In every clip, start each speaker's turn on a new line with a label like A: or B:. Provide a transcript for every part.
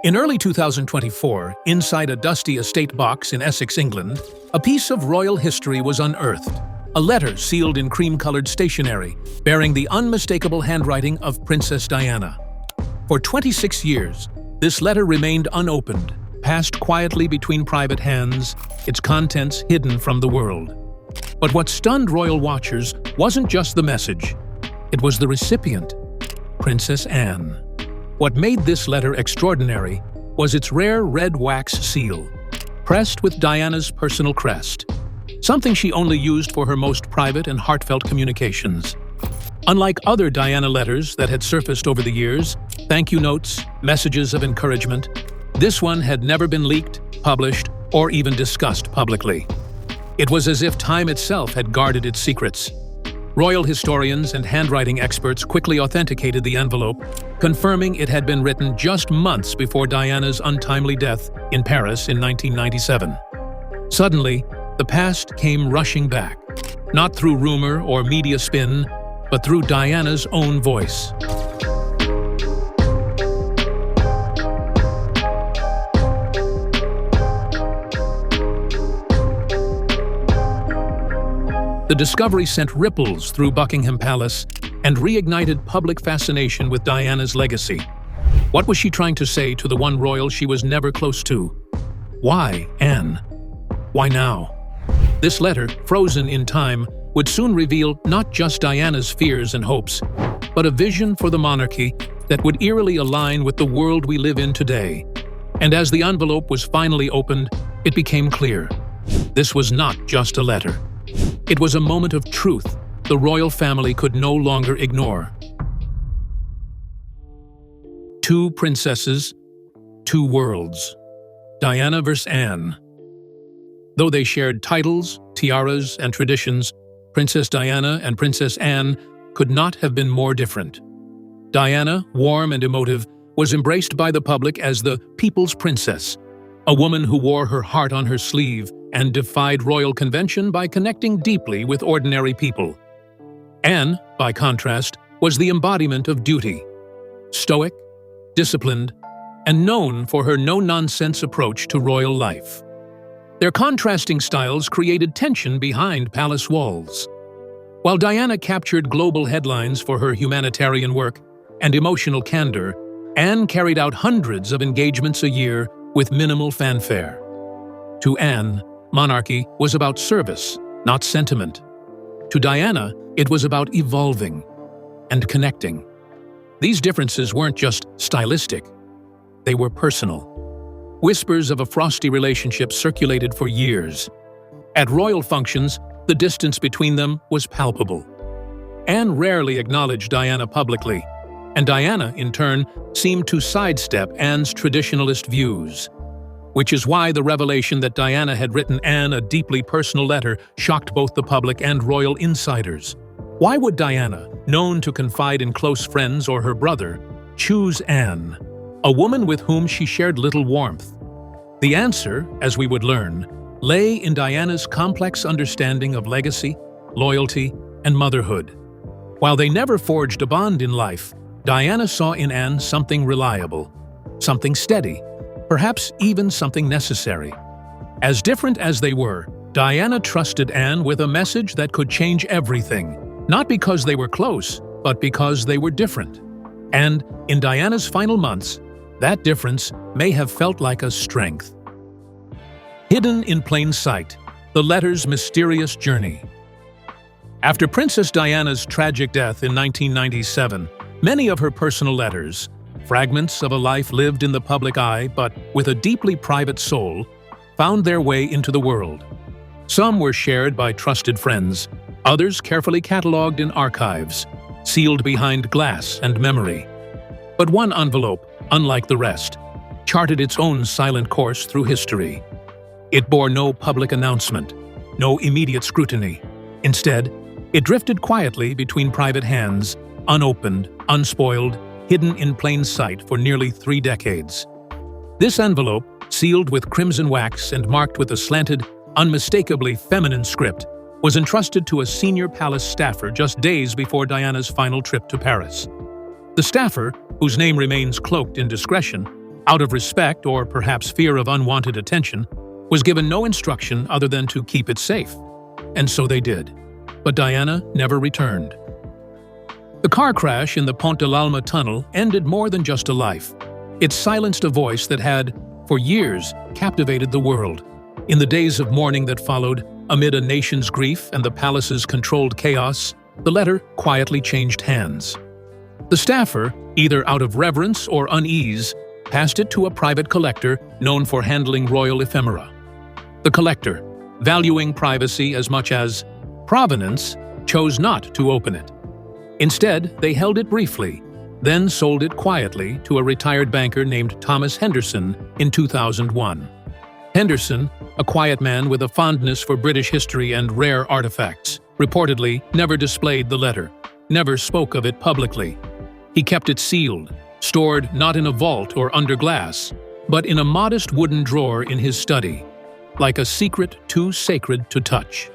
A: In early 2024, inside a dusty estate box in Essex, England, a piece of royal history was unearthed. A letter sealed in cream-colored stationery, bearing the unmistakable handwriting of Princess Diana. For 26 years, this letter remained unopened, passed quietly between private hands, its contents hidden from the world. But what stunned royal watchers wasn't just the message. It was the recipient, Princess Anne. What made this letter extraordinary was its rare red wax seal, pressed with Diana's personal crest, something she only used for her most private and heartfelt communications. Unlike other Diana letters that had surfaced over the years, thank you notes, messages of encouragement, this one had never been leaked, published, or even discussed publicly. It was as if time itself had guarded its secrets. Royal historians and handwriting experts quickly authenticated the envelope, confirming it had been written just months before Diana's untimely death in Paris in 1997. Suddenly, the past came rushing back, not through rumor or media spin, but through Diana's own voice. The discovery sent ripples through Buckingham Palace and reignited public fascination with Diana's legacy. What was she trying to say to the one royal she was never close to? Why Anne? Why now? This letter, frozen in time, would soon reveal not just Diana's fears and hopes, but a vision for the monarchy that would eerily align with the world we live in today. And as the envelope was finally opened, it became clear. This was not just a letter. It was a moment of truth the royal family could no longer ignore. Two princesses, two worlds. Diana versus Anne. Though they shared titles, tiaras, and traditions, Princess Diana and Princess Anne could not have been more different. Diana, warm and emotive, was embraced by the public as the people's princess, a woman who wore her heart on her sleeve and defied royal convention by connecting deeply with ordinary people. Anne, by contrast, was the embodiment of duty, stoic, disciplined, and known for her no-nonsense approach to royal life. Their contrasting styles created tension behind palace walls. While Diana captured global headlines for her humanitarian work and emotional candor, Anne carried out hundreds of engagements a year with minimal fanfare. To Anne, monarchy was about service, not sentiment. To Diana, it was about evolving and connecting. These differences weren't just stylistic, they were personal. Whispers of a frosty relationship circulated for years. At royal functions, the distance between them was palpable. Anne rarely acknowledged Diana publicly, and Diana, in turn, seemed to sidestep Anne's traditionalist views. Which is why the revelation that Diana had written Anne a deeply personal letter shocked both the public and royal insiders. Why would Diana, known to confide in close friends or her brother, choose Anne, a woman with whom she shared little warmth? The answer, as we would learn, lay in Diana's complex understanding of legacy, loyalty, and motherhood. While they never forged a bond in life, Diana saw in Anne something reliable, something steady, perhaps even something necessary. As different as they were, Diana trusted Anne with a message that could change everything, not because they were close, but because they were different. And in Diana's final months, that difference may have felt like a strength. Hidden in plain sight, the letter's mysterious journey. After Princess Diana's tragic death in 1997, many of her personal letters, fragments of a life lived in the public eye but with a deeply private soul, found their way into the world. Some were shared by trusted friends, others carefully catalogued in archives, sealed behind glass and memory. But one envelope, unlike the rest, charted its own silent course through history. It bore no public announcement, no immediate scrutiny. Instead, it drifted quietly between private hands, unopened, unspoiled, hidden in plain sight for nearly 3 decades. This envelope, sealed with crimson wax and marked with a slanted, unmistakably feminine script, was entrusted to a senior palace staffer just days before Diana's final trip to Paris. The staffer, whose name remains cloaked in discretion, out of respect or perhaps fear of unwanted attention, was given no instruction other than to keep it safe. And so they did. But Diana never returned. The car crash in the Pont de l'Alma tunnel ended more than just a life. It silenced a voice that had, for years, captivated the world. In the days of mourning that followed, amid a nation's grief and the palace's controlled chaos, the letter quietly changed hands. The staffer, either out of reverence or unease, passed it to a private collector known for handling royal ephemera. The collector, valuing privacy as much as provenance, chose not to open it. Instead, they held it briefly, then sold it quietly to a retired banker named Thomas Henderson in 2001. Henderson, a quiet man with a fondness for British history and rare artifacts, reportedly never displayed the letter, never spoke of it publicly. He kept it sealed, stored not in a vault or under glass, but in a modest wooden drawer in his study, like a secret too sacred to touch.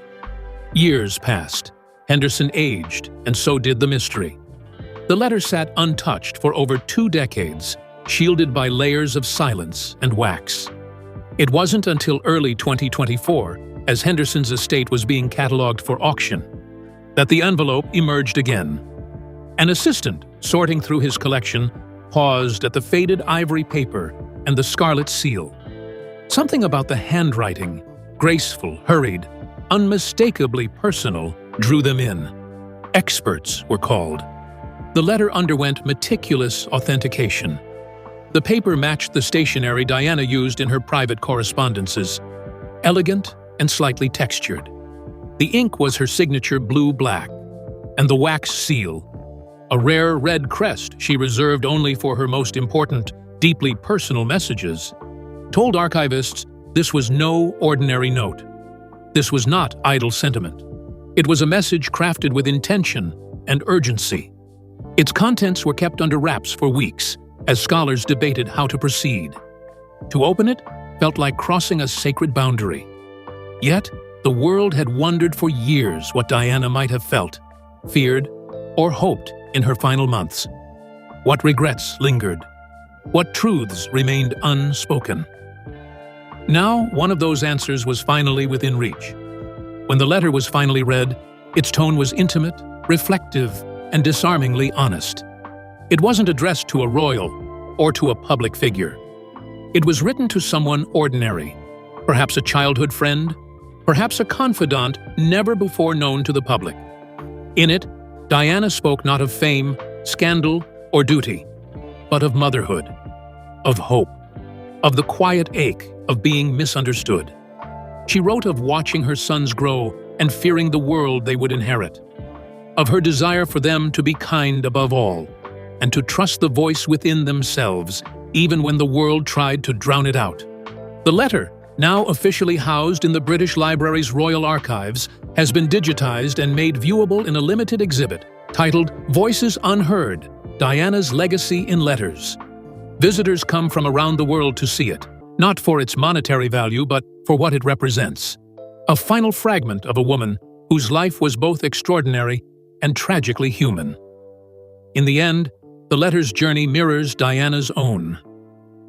A: Years passed. Henderson aged, and so did the mystery. The letter sat untouched for over 2 decades, shielded by layers of silence and wax. It wasn't until early 2024, as Henderson's estate was being catalogued for auction, that the envelope emerged again. An assistant, sorting through his collection, paused at the faded ivory paper and the scarlet seal. Something about the handwriting, graceful, hurried, unmistakably personal, drew them in. Experts were called. The letter underwent meticulous authentication. The paper matched the stationery Diana used in her private correspondences, elegant and slightly textured. The ink was her signature blue-black, and the wax seal, a rare red crest she reserved only for her most important, deeply personal messages, told archivists this was no ordinary note. This was not idle sentiment. It was a message crafted with intention and urgency. Its contents were kept under wraps for weeks, as scholars debated how to proceed. To open it felt like crossing a sacred boundary. Yet, the world had wondered for years what Diana might have felt, feared, or hoped in her final months. What regrets lingered? What truths remained unspoken? Now, one of those answers was finally within reach. When the letter was finally read, its tone was intimate, reflective, and disarmingly honest. It wasn't addressed to a royal or to a public figure. It was written to someone ordinary, perhaps a childhood friend, perhaps a confidant never before known to the public. In it, Diana spoke not of fame, scandal, or duty, but of motherhood, of hope, of the quiet ache of being misunderstood. She wrote of watching her sons grow and fearing the world they would inherit, of her desire for them to be kind above all, and to trust the voice within themselves, even when the world tried to drown it out. The letter, now officially housed in the British Library's Royal Archives, has been digitized and made viewable in a limited exhibit titled Voices Unheard, Diana's Legacy in Letters. Visitors come from around the world to see it, not for its monetary value, but for what it represents. A final fragment of a woman whose life was both extraordinary and tragically human. In the end, the letter's journey mirrors Diana's own.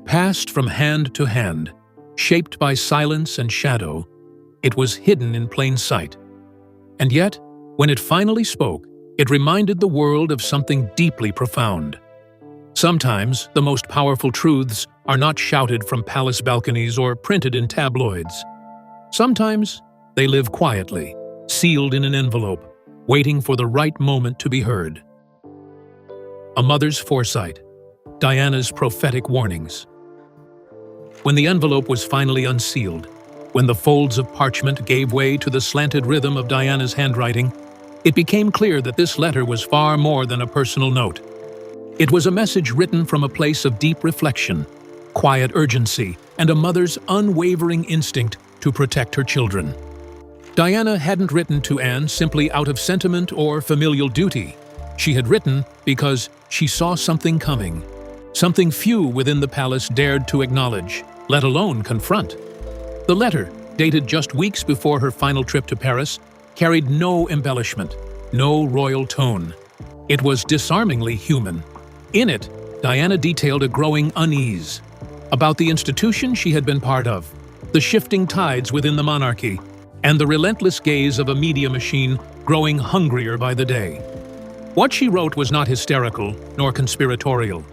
A: Passed from hand to hand, shaped by silence and shadow, it was hidden in plain sight. And yet, when it finally spoke, it reminded the world of something deeply profound. Sometimes, the most powerful truths are not shouted from palace balconies or printed in tabloids. Sometimes, they live quietly, sealed in an envelope, waiting for the right moment to be heard. A mother's foresight, Diana's prophetic warnings. When the envelope was finally unsealed, when the folds of parchment gave way to the slanted rhythm of Diana's handwriting, it became clear that this letter was far more than a personal note. It was a message written from a place of deep reflection, quiet urgency, and a mother's unwavering instinct to protect her children. Diana hadn't written to Anne simply out of sentiment or familial duty. She had written because she saw something coming, something few within the palace dared to acknowledge, let alone confront. The letter, dated just weeks before her final trip to Paris, carried no embellishment, no royal tone. It was disarmingly human. In it, Diana detailed a growing unease, about the institution she had been part of, the shifting tides within the monarchy, and the relentless gaze of a media machine growing hungrier by the day. What she wrote was not hysterical nor conspiratorial.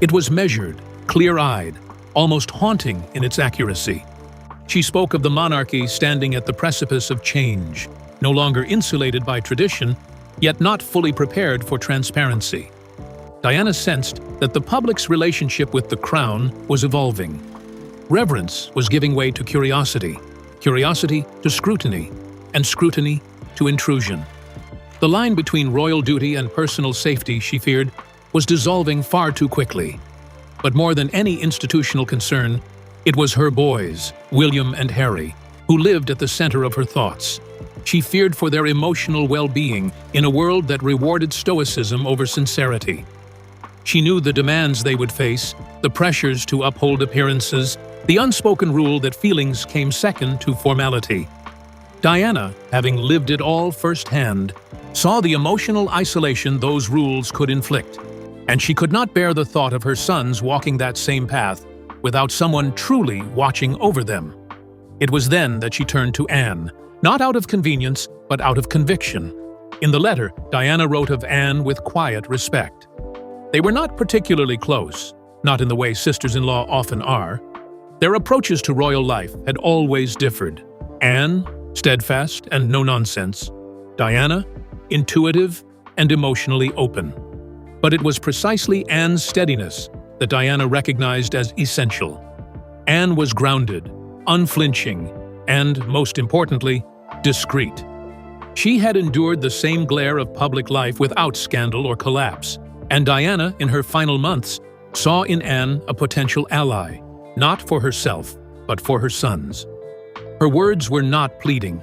A: It was measured, clear-eyed, almost haunting in its accuracy. She spoke of the monarchy standing at the precipice of change, no longer insulated by tradition, yet not fully prepared for transparency. Diana sensed that the public's relationship with the crown was evolving. Reverence was giving way to curiosity, curiosity to scrutiny, and scrutiny to intrusion. The line between royal duty and personal safety, she feared, was dissolving far too quickly. But more than any institutional concern, it was her boys, William and Harry, who lived at the center of her thoughts. She feared for their emotional well-being in a world that rewarded stoicism over sincerity. She knew the demands they would face, the pressures to uphold appearances, the unspoken rule that feelings came second to formality. Diana, having lived it all firsthand, saw the emotional isolation those rules could inflict, and she could not bear the thought of her sons walking that same path without someone truly watching over them. It was then that she turned to Anne, not out of convenience, but out of conviction. In the letter, Diana wrote of Anne with quiet respect. They were not particularly close, not in the way sisters-in-law often are. Their approaches to royal life had always differed. Anne, steadfast and no-nonsense. Diana, intuitive and emotionally open. But it was precisely Anne's steadiness that Diana recognized as essential. Anne was grounded, unflinching, and, most importantly, discreet. She had endured the same glare of public life without scandal or collapse, and Diana, in her final months, saw in Anne a potential ally, not for herself, but for her sons. Her words were not pleading.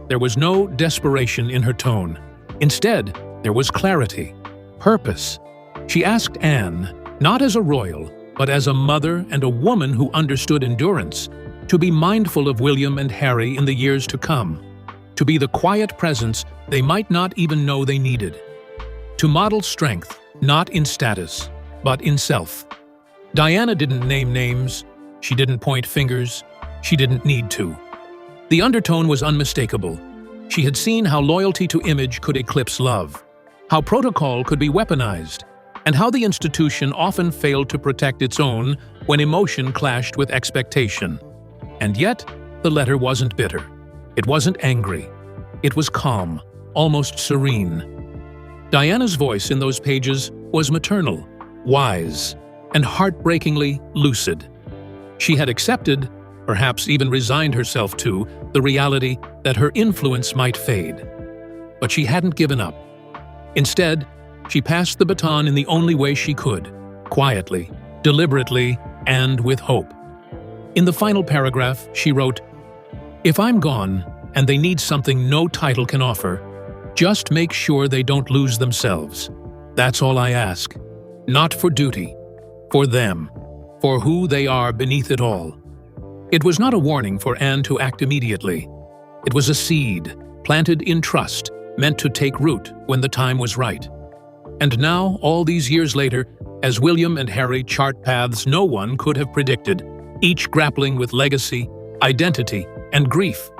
A: There was no desperation in her tone. Instead, there was clarity, purpose. She asked Anne, not as a royal, but as a mother and a woman who understood endurance, to be mindful of William and Harry in the years to come, to be the quiet presence they might not even know they needed, to model strength, not in status, but in self. Diana didn't name names, she didn't point fingers, she didn't need to. The undertone was unmistakable. She had seen how loyalty to image could eclipse love, how protocol could be weaponized, and how the institution often failed to protect its own when emotion clashed with expectation. And yet, the letter wasn't bitter. It wasn't angry. It was calm, almost serene. Diana's voice in those pages was maternal, wise, and heartbreakingly lucid. She had accepted, perhaps even resigned herself to, the reality that her influence might fade. But she hadn't given up. Instead, she passed the baton in the only way she could, quietly, deliberately, and with hope. In the final paragraph, she wrote, "If I'm gone, and they need something no title can offer, just make sure they don't lose themselves. That's all I ask. Not for duty, for them, for who they are beneath it all." It was not a warning for Anne to act immediately. It was a seed, planted in trust, meant to take root when the time was right. And now, all these years later, as William and Harry chart paths no one could have predicted, each grappling with legacy, identity, and grief,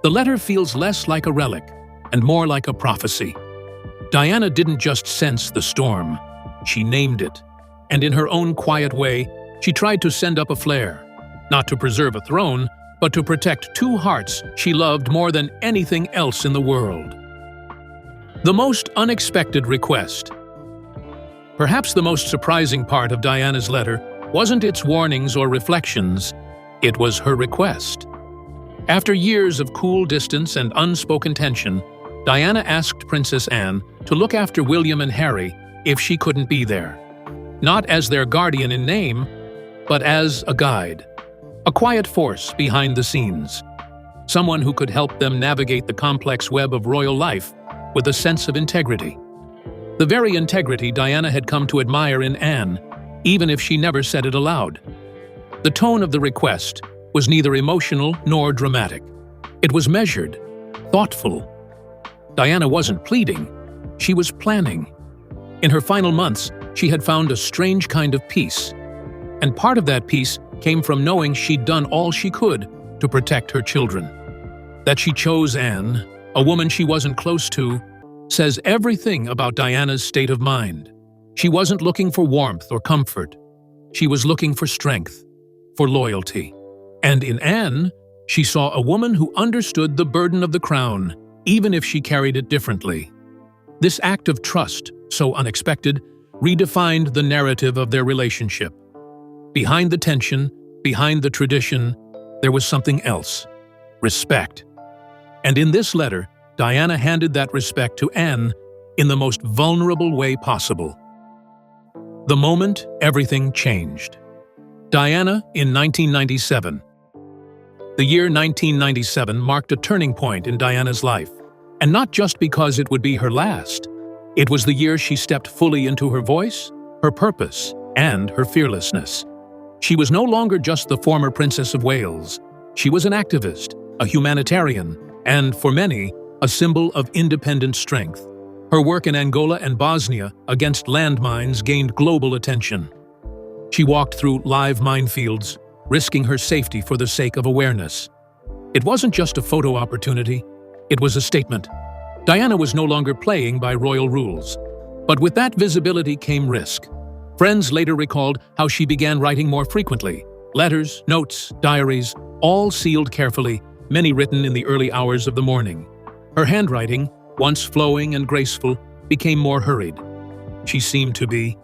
A: the letter feels less like a relic and more like a prophecy. Diana didn't just sense the storm, she named it. And in her own quiet way, she tried to send up a flare, not to preserve a throne, but to protect two hearts she loved more than anything else in the world. The most unexpected request. Perhaps the most surprising part of Diana's letter wasn't its warnings or reflections, it was her request. After years of cool distance and unspoken tension, Diana asked Princess Anne to look after William and Harry if she couldn't be there. Not as their guardian in name, but as a guide, a quiet force behind the scenes, someone who could help them navigate the complex web of royal life with a sense of integrity. The very integrity Diana had come to admire in Anne, even if she never said it aloud. The tone of the request was neither emotional nor dramatic. It was measured, thoughtful. Diana wasn't pleading, she was planning. In her final months, she had found a strange kind of peace. And part of that peace came from knowing she'd done all she could to protect her children. That she chose Anne, a woman she wasn't close to, says everything about Diana's state of mind. She wasn't looking for warmth or comfort. She was looking for strength, for loyalty. And in Anne, she saw a woman who understood the burden of the crown, even if she carried it differently. This act of trust, so unexpected, redefined the narrative of their relationship. Behind the tension, behind the tradition, there was something else: respect. And in this letter, Diana handed that respect to Anne in the most vulnerable way possible. The moment everything changed. Diana in 1997. The year 1997 marked a turning point in Diana's life, and not just because it would be her last. It was the year she stepped fully into her voice, her purpose, and her fearlessness. She was no longer just the former Princess of Wales. She was an activist, a humanitarian, and, for many, a symbol of independent strength. Her work in Angola and Bosnia against landmines gained global attention. She walked through live minefields, risking her safety for the sake of awareness. It wasn't just a photo opportunity, it was a statement. Diana was no longer playing by royal rules. But with that visibility came risk. Friends later recalled how she began writing more frequently. Letters, notes, diaries, all sealed carefully, many written in the early hours of the morning. Her handwriting, once flowing and graceful, became more hurried. She seemed to be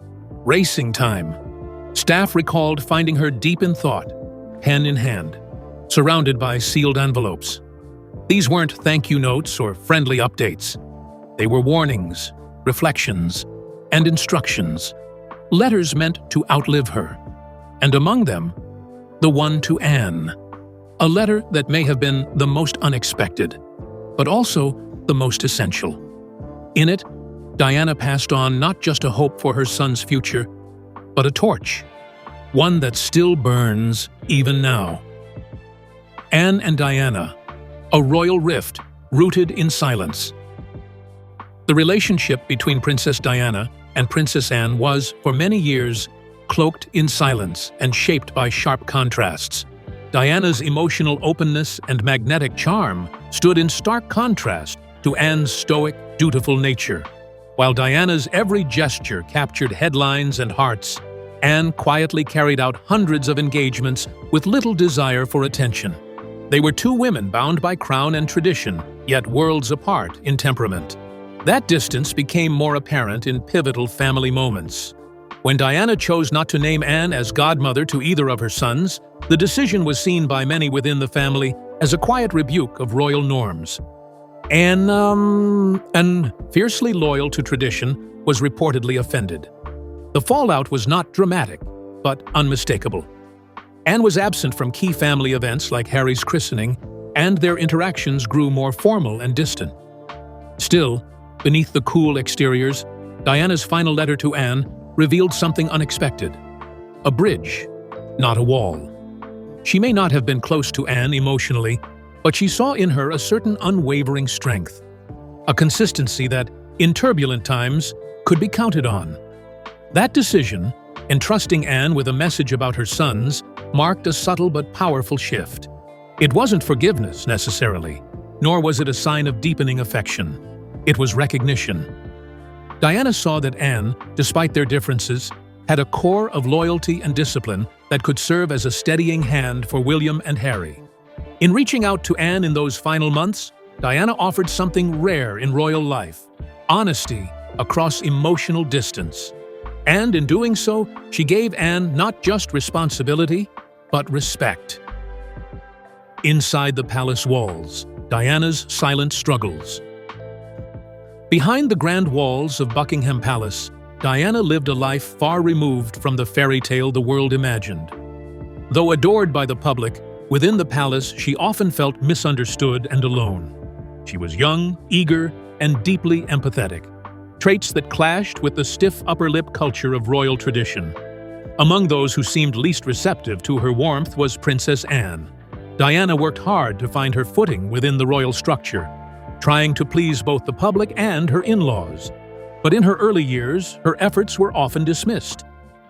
A: racing time. Staff recalled finding her deep in thought, pen in hand, surrounded by sealed envelopes. These weren't thank you notes or friendly updates. They were warnings, reflections, and instructions. Letters meant to outlive her. And among them, the one to Anne. A letter that may have been the most unexpected, but also the most essential. In it, Diana passed on not just a hope for her son's future, but a torch, one that still burns even now. Anne and Diana, a royal rift rooted in silence. The relationship between Princess Diana and Princess Anne was, for many years, cloaked in silence and shaped by sharp contrasts. Diana's emotional openness and magnetic charm stood in stark contrast to Anne's stoic, dutiful nature. While Diana's every gesture captured headlines and hearts, Anne quietly carried out hundreds of engagements with little desire for attention. They were two women bound by crown and tradition, yet worlds apart in temperament. That distance became more apparent in pivotal family moments. When Diana chose not to name Anne as godmother to either of her sons, the decision was seen by many within the family as a quiet rebuke of royal norms. Anne, fiercely loyal to tradition, was reportedly offended. The fallout was not dramatic, but unmistakable. Anne was absent from key family events like Harry's christening, and their interactions grew more formal and distant. Still, beneath the cool exteriors, Diana's final letter to Anne revealed something unexpected. A bridge, not a wall. She may not have been close to Anne emotionally, but she saw in her a certain unwavering strength, a consistency that, in turbulent times, could be counted on. That decision, entrusting Anne with a message about her sons, marked a subtle but powerful shift. It wasn't forgiveness, necessarily, nor was it a sign of deepening affection. It was recognition. Diana saw that Anne, despite their differences, had a core of loyalty and discipline that could serve as a steadying hand for William and Harry. In reaching out to Anne in those final months, Diana offered something rare in royal life: honesty across emotional distance. And in doing so, she gave Anne not just responsibility, but respect. Inside the palace walls, Diana's silent struggles. Behind the grand walls of Buckingham Palace, Diana lived a life far removed from the fairy tale the world imagined. Though adored by the public, within the palace she often felt misunderstood and alone. She was young, eager, and deeply empathetic, traits that clashed with the stiff upper lip culture of royal tradition. Among those who seemed least receptive to her warmth was Princess Anne. Diana worked hard to find her footing within the royal structure, trying to please both the public and her in-laws. But in her early years, her efforts were often dismissed.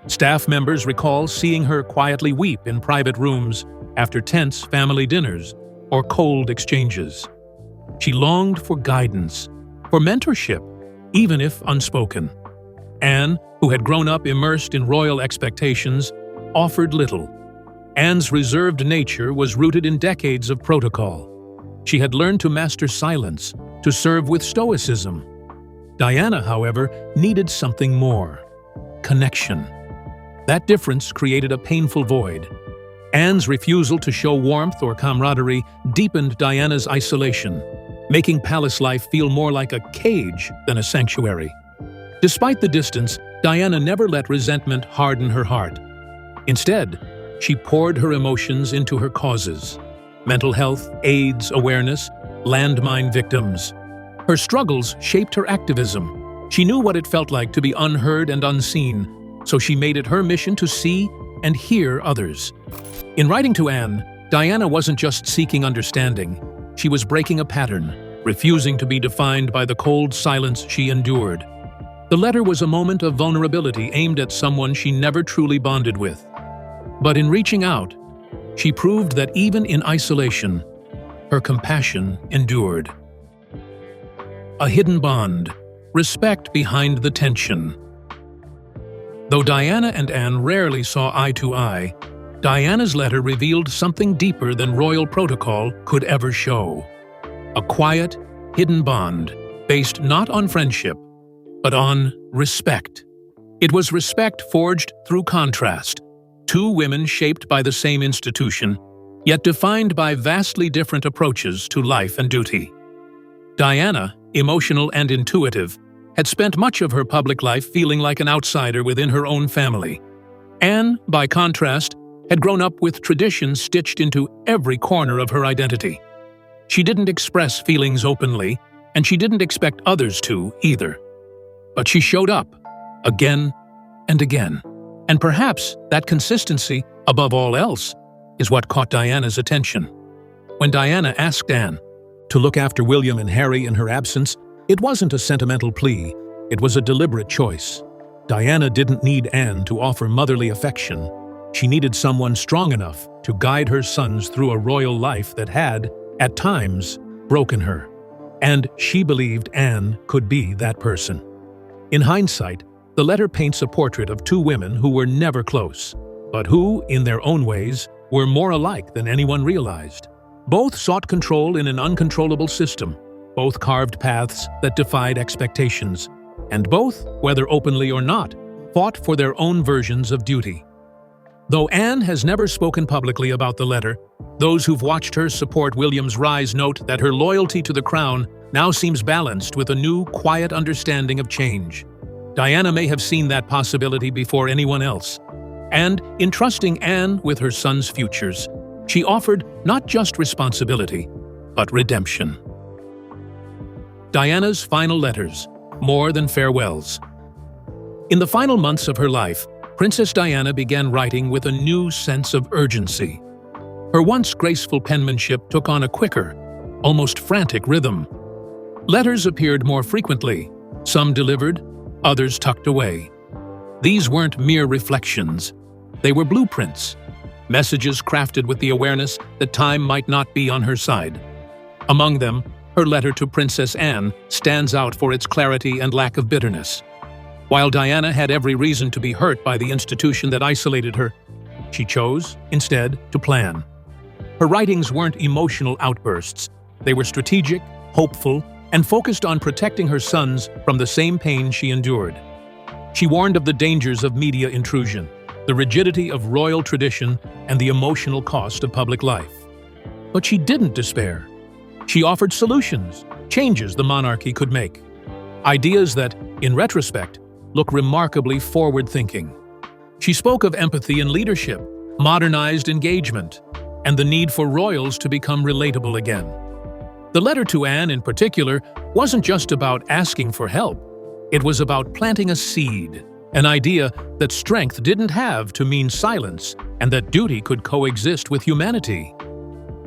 A: Staff members recall seeing her quietly weep in private rooms after tense family dinners or cold exchanges. She longed for guidance, for mentorship, even if unspoken. Anne, who had grown up immersed in royal expectations, offered little. Anne's reserved nature was rooted in decades of protocol. She had learned to master silence, to serve with stoicism. Diana, however, needed something more: connection. That difference created a painful void. Anne's refusal to show warmth or camaraderie deepened Diana's isolation, making palace life feel more like a cage than a sanctuary. Despite the distance, Diana never let resentment harden her heart. Instead, she poured her emotions into her causes: mental health, AIDS awareness, landmine victims. Her struggles shaped her activism. She knew what it felt like to be unheard and unseen, so she made it her mission to see and hear others. In writing to Anne, Diana wasn't just seeking understanding. She was breaking a pattern, refusing to be defined by the cold silence she endured. The letter was a moment of vulnerability aimed at someone she never truly bonded with. But in reaching out, she proved that even in isolation, her compassion endured. A hidden bond, respect behind the tension. Though Diana and Anne rarely saw eye to eye, Diana's letter revealed something deeper than royal protocol could ever show. A quiet, hidden bond based not on friendship, but on respect. It was respect forged through contrast. Two women shaped by the same institution, yet defined by vastly different approaches to life and duty. Diana, emotional and intuitive, had spent much of her public life feeling like an outsider within her own family. Anne, by contrast, had grown up with traditions stitched into every corner of her identity. She didn't express feelings openly, and she didn't expect others to either. But she showed up, again and again. And perhaps that consistency, above all else, is what caught Diana's attention. When Diana asked Anne to look after William and Harry in her absence, it wasn't a sentimental plea, it was a deliberate choice. Diana didn't need Anne to offer motherly affection. She needed someone strong enough to guide her sons through a royal life that had, at times, broken her. And she believed Anne could be that person. In hindsight, the letter paints a portrait of two women who were never close, but who, in their own ways, were more alike than anyone realized. Both sought control in an uncontrollable system. Both carved paths that defied expectations. And both, whether openly or not, fought for their own versions of duty. Though Anne has never spoken publicly about the letter, those who've watched her support William's rise note that her loyalty to the crown now seems balanced with a new, quiet understanding of change. Diana may have seen that possibility before anyone else. And, in trusting Anne with her son's futures, she offered not just responsibility, but redemption. Diana's final letters, more than farewells. In the final months of her life, Princess Diana began writing with a new sense of urgency. Her once graceful penmanship took on a quicker, almost frantic rhythm. Letters appeared more frequently, some delivered, others tucked away. These weren't mere reflections. They were blueprints, messages crafted with the awareness that time might not be on her side. Among them, her letter to Princess Anne stands out for its clarity and lack of bitterness. While Diana had every reason to be hurt by the institution that isolated her, she chose, instead, to plan. Her writings weren't emotional outbursts. They were strategic, hopeful, and focused on protecting her sons from the same pain she endured. She warned of the dangers of media intrusion, the rigidity of royal tradition, and the emotional cost of public life. But she didn't despair. She offered solutions, changes the monarchy could make. Ideas that, in retrospect, look remarkably forward-thinking. She spoke of empathy and leadership, modernized engagement, and the need for royals to become relatable again. The letter to Anne, in particular, wasn't just about asking for help. It was about planting a seed, an idea that strength didn't have to mean silence and that duty could coexist with humanity.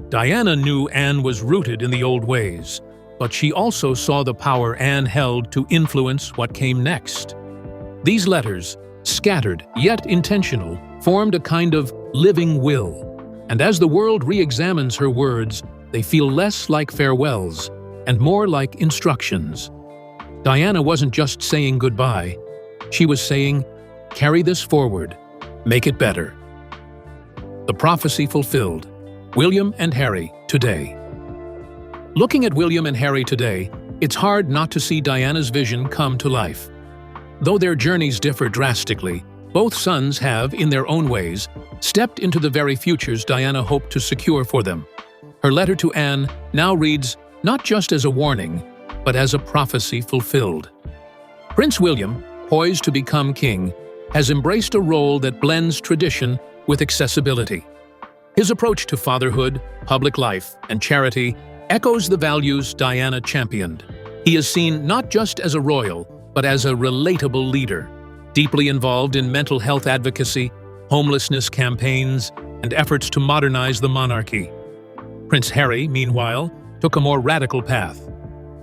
A: Diana knew Anne was rooted in the old ways, but she also saw the power Anne held to influence what came next. These letters, scattered yet intentional, formed a kind of living will. And as the world re-examines her words, they feel less like farewells and more like instructions. Diana wasn't just saying goodbye. She was saying, carry this forward, make it better. The prophecy fulfilled. William and Harry today. Looking at William and Harry today, it's hard not to see Diana's vision come to life. Though their journeys differ drastically, both sons have, in their own ways, stepped into the very futures Diana hoped to secure for them. Her letter to Anne now reads not just as a warning, but as a prophecy fulfilled. Prince William, poised to become king, has embraced a role that blends tradition with accessibility. His approach to fatherhood, public life, and charity echoes the values Diana championed. He is seen not just as a royal, but as a relatable leader, deeply involved in mental health advocacy, homelessness campaigns, and efforts to modernize the monarchy. Prince Harry, meanwhile, took a more radical path.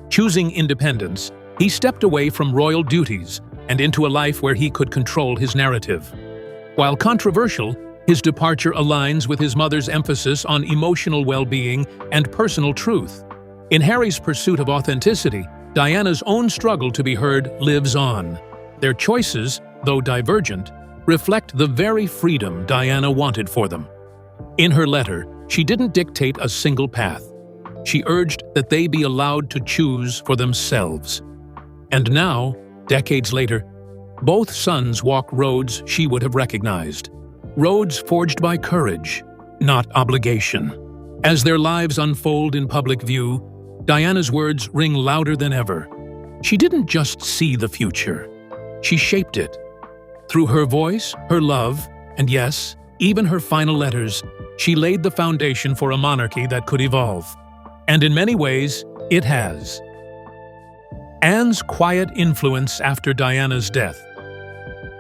A: Choosing independence, he stepped away from royal duties and into a life where he could control his narrative. While controversial, his departure aligns with his mother's emphasis on emotional well-being and personal truth. In Harry's pursuit of authenticity, Diana's own struggle to be heard lives on. Their choices, though divergent, reflect the very freedom Diana wanted for them. In her letter, she didn't dictate a single path. She urged that they be allowed to choose for themselves. And now, decades later, both sons walk roads she would have recognized. Roads forged by courage, not obligation. As their lives unfold in public view, Diana's words ring louder than ever. She didn't just see the future. She shaped it. Through her voice, her love, and yes, even her final letters, she laid the foundation for a monarchy that could evolve. And in many ways, it has. Anne's quiet influence after Diana's death.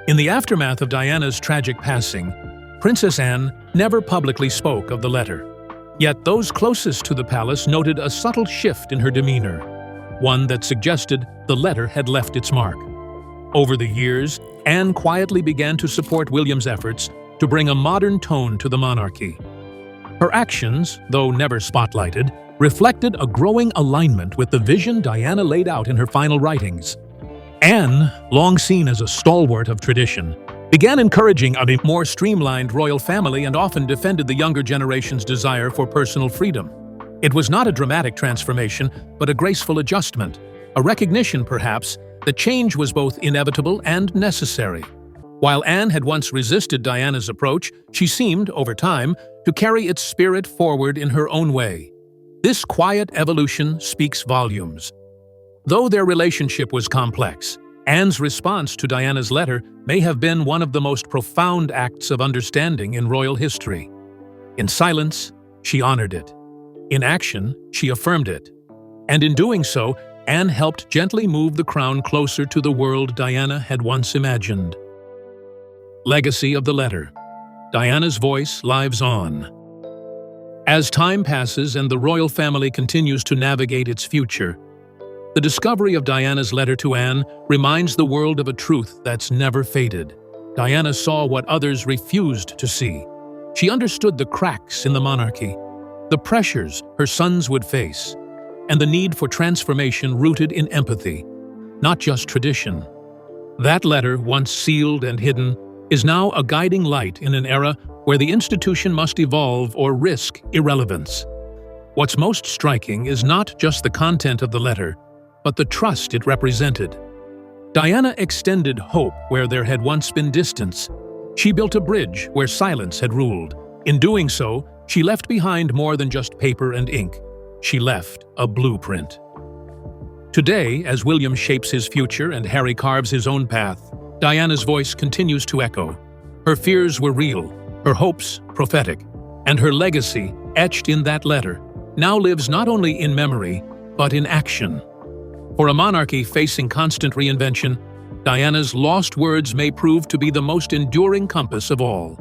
A: In the aftermath of Diana's tragic passing, Princess Anne never publicly spoke of the letter. Yet those closest to the palace noted a subtle shift in her demeanor, one that suggested the letter had left its mark. Over the years, Anne quietly began to support William's efforts to bring a modern tone to the monarchy. Her actions, though never spotlighted, reflected a growing alignment with the vision Diana laid out in her final writings. Anne, long seen as a stalwart of tradition, began encouraging a more streamlined royal family and often defended the younger generation's desire for personal freedom. It was not a dramatic transformation, but a graceful adjustment, a recognition, perhaps, that change was both inevitable and necessary. While Anne had once resisted Diana's approach, she seemed, over time, to carry its spirit forward in her own way. This quiet evolution speaks volumes. Though their relationship was complex, Anne's response to Diana's letter may have been one of the most profound acts of understanding in royal history. In silence, she honored it. In action, she affirmed it. And in doing so, Anne helped gently move the crown closer to the world Diana had once imagined. Legacy of the letter. Diana's voice lives on. As time passes and the royal family continues to navigate its future, the discovery of Diana's letter to Anne reminds the world of a truth that's never faded. Diana saw what others refused to see. She understood the cracks in the monarchy, the pressures her sons would face, and the need for transformation rooted in empathy, not just tradition. That letter, once sealed and hidden, is now a guiding light in an era where the institution must evolve or risk irrelevance. What's most striking is not just the content of the letter, but the trust it represented. Diana extended hope where there had once been distance. She built a bridge where silence had ruled. In doing so, she left behind more than just paper and ink. She left a blueprint. Today, as William shapes his future and Harry carves his own path, Diana's voice continues to echo. Her fears were real, her hopes prophetic, and her legacy, etched in that letter, now lives not only in memory, but in action. For a monarchy facing constant reinvention, Diana's lost words may prove to be the most enduring compass of all.